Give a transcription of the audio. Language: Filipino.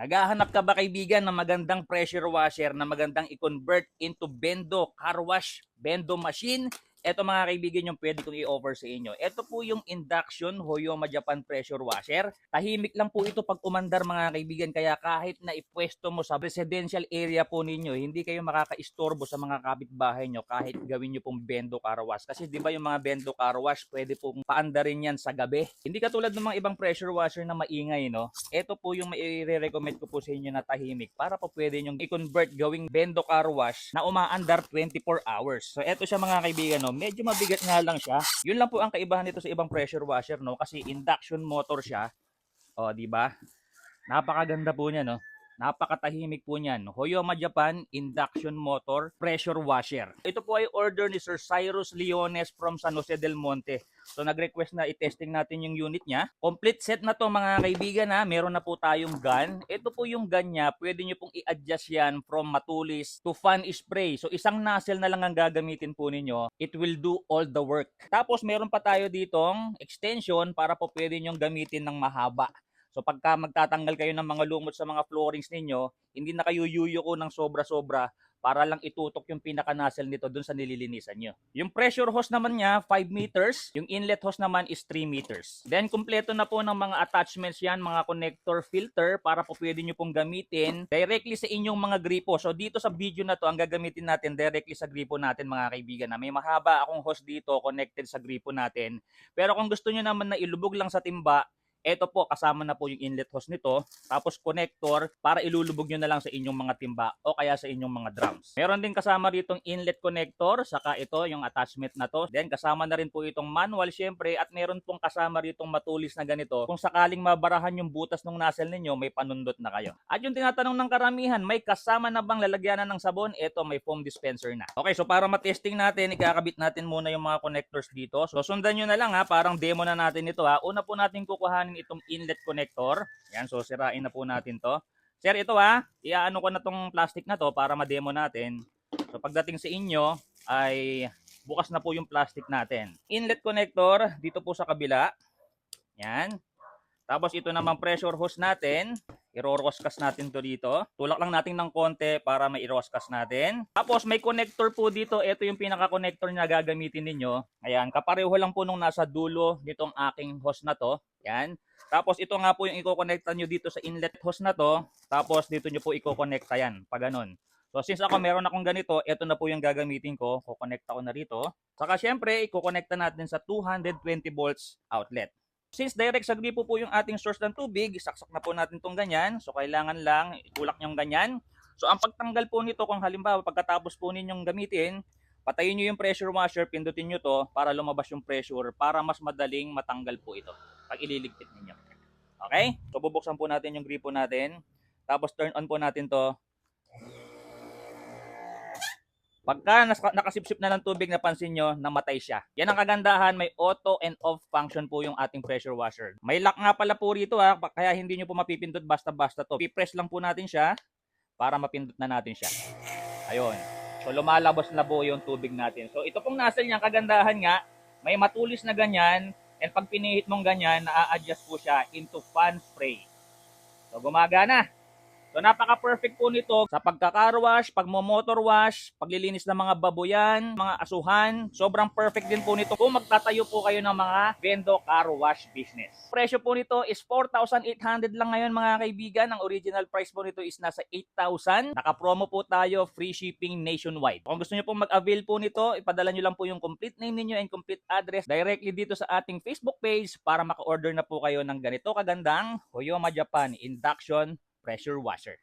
Naghahanap ka ba kaibigan ng magandang pressure washer na magandang i-convert into bendo car wash, bendo machine? Ito mga kaibigan yung pwede kong i-offer sa inyo. Ito po yung induction Hoyoma Japan pressure washer. Tahimik lang po ito pag umandar mga kaibigan. Kaya kahit na ipwesto mo sa residential area po ninyo, hindi kayo makakaistorbo sa mga kapitbahay nyo kahit gawin nyo pong bendo car wash. Kasi di ba yung mga bendo car wash, pwede pong paandarin yan sa gabi. Hindi katulad ng mga ibang pressure washer na maingay, no? Ito po yung mai-recommend ko po sa inyo na tahimik para po pwede nyo i-convert gawing bendo car wash na umaandar 24 hours. So ito siya mga kaibigan, no? Medyo mabigat nga lang siya. Yun lang po ang kaibahan nito sa ibang pressure washer, no? Kasi induction motor siya. O, di ba? Napakaganda po niya, no? Napakatahimik po niyan. Hoyoma Japan Induction Motor Pressure Washer. Ito po ay order ni Sir Cyrus Leones from San Jose del Monte. So nag-request na i-testing natin yung unit niya. Complete set na to mga kaibigan ha. Meron na po tayong gun. Ito po yung gun niya. Pwede nyo pong i-adjust yan from matulis to fan spray. So isang nozzle na lang ang gagamitin po ninyo. It will do all the work. Tapos meron pa tayo ditong extension para po pwede nyong gamitin ng mahaba. So pagka magtatanggal kayo ng mga lumot sa mga floorings ninyo, hindi na kayo yuyuko ng sobra-sobra para lang itutok yung pinaka-nozzle nito dun sa nililinisan nyo. Yung pressure hose naman niya, 5 meters. Yung inlet hose naman is 3 meters. Then, kumpleto na po ng mga attachments yan, mga connector filter para po pwede nyo pong gamitin directly sa inyong mga gripo. So, dito sa video na to, ang gagamitin natin directly sa gripo natin mga kaibigan. Na may mahaba akong hose dito connected sa gripo natin. Pero kung gusto nyo naman na ilubog lang sa timba, ito po, kasama na po yung inlet hose nito. Tapos connector para ilulubog nyo na lang sa inyong mga timba o kaya sa inyong mga drums. Meron din kasama ritong inlet connector. Saka ito, yung attachment na to. Then kasama na rin po itong manual syempre. At meron pong kasama ritong matulis na ganito. Kung sakaling mabarahan yung butas ng nozzle ninyo, may panundot na kayo. At yung tinatanong ng karamihan, may kasama na bang lalagyanan ng sabon? Ito, may foam dispenser na. Okay, so para matesting natin, ikakabit natin muna yung mga connectors dito. So sundan nyo na lang ha, parang demo na natin ito ha. Una po natin kukuhanin itong inlet connector. Yan, so sirain na po natin to. Sir, ito ha, iaano ko na tong plastic na to para ma-demo natin. So pagdating sa inyo ay bukas na po yung plastic natin. Inlet connector dito po sa kabila. Yan. Tapos ito naman pressure hose natin. Iro-roscas natin to dito. Tulak lang natin ng konti para mai-roscas natin. Tapos may connector po dito. Ito yung pinaka-connector na gagamitin ninyo. Ayan, kapareho lang po nung nasa dulo nitong aking hose na to. Yan. Tapos ito nga po yung i-connecta nyo dito sa inlet hose na to. Tapos dito nyo po i-connecta yan. Pag ganun. So since ako meron akong ganito, ito na po yung gagamitin ko. Kukonekta ko na rito. Saka syempre, i-connecta natin sa 220 volts outlet. Since direct sa gripo po yung ating source ng tubig, saksak na po natin itong ganyan. So kailangan lang itulak nyong ganyan. So ang pagtanggal po nito kung halimbawa pagkatapos po ninyong gamitin, patayin nyo yung pressure washer, pindutin nyo to para lumabas yung pressure para mas madaling matanggal po ito pag ililigpit ninyo. Okay? So bubuksan po natin yung gripo natin. Tapos turn on po natin to. Pagka nakasipsip na ng tubig, napansin nyo, namatay siya. Yan ang kagandahan, may auto and off function po yung ating pressure washer. May lock nga pala po rito ha, kaya hindi nyo po mapipindot basta-basta to. Pipress lang po natin siya para mapindot na natin siya. Ayun. So lumalabas na po yung tubig natin. So ito pong nozzle niya, kagandahan nga, may matulis na ganyan, and pag pinihit mong ganyan, na-adjust po siya into fan spray. So gumagana. So napaka-perfect po nito sa pagka-car wash, pagmo-motor wash, paglilinis ng mga baboyan, mga asuhan. Sobrang perfect din po nito kung magtatayo po kayo ng mga bendo car wash business. Presyo po nito is 4,800 lang ngayon mga kaibigan. Ang original price po nito is nasa 8,000. Naka-promo po tayo, free shipping nationwide. Kung gusto niyo pong mag-avail po nito, ipadala niyo lang po yung complete name niyo and complete address directly dito sa ating Facebook page para maka-order na po kayo ng ganito kagandang Hoyoma Japan Induction Pressure Washer.